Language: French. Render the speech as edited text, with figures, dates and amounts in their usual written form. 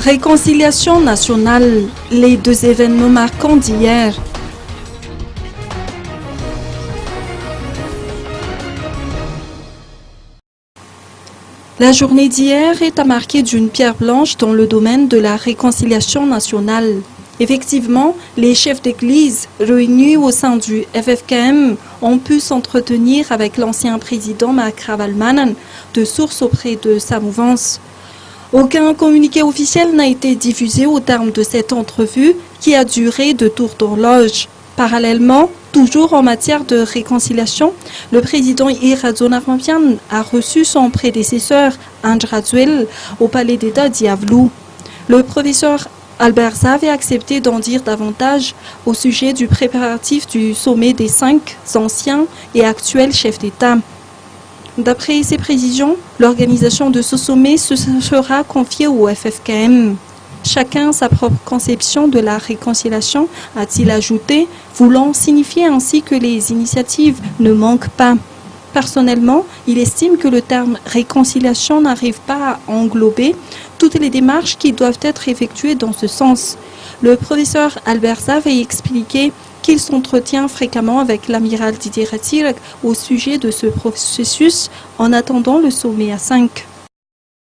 Réconciliation nationale, les deux événements marquants d'hier. La journée d'hier est à marquer d'une pierre blanche dans le domaine de la réconciliation nationale. Effectivement, les chefs d'église réunis au sein du FFKM ont pu s'entretenir avec l'ancien président Mark Ravalomanana de sources auprès de sa mouvance. Aucun communiqué officiel n'a été diffusé au terme de cette entrevue qui a duré de tours d'horloge. Parallèlement, toujours en matière de réconciliation, le président Iradzonarampian a reçu son prédécesseur Andradzuel au palais d'État d'Iavlou. Le professeur Albert Zav a accepté d'en dire davantage au sujet du préparatif du sommet des 5 anciens et actuels chefs d'État. D'après ses précisions, l'organisation de ce sommet sera confiée au FFKM. Chacun sa propre conception de la réconciliation, a-t-il ajouté, voulant signifier ainsi que les initiatives ne manquent pas. Personnellement, il estime que le terme réconciliation n'arrive pas à englober toutes les démarches qui doivent être effectuées dans ce sens. Le professeur Albert Zav a expliqué qu'il s'entretient fréquemment avec l'amiral Didier Ratzirk au sujet de ce processus en attendant le sommet à 5.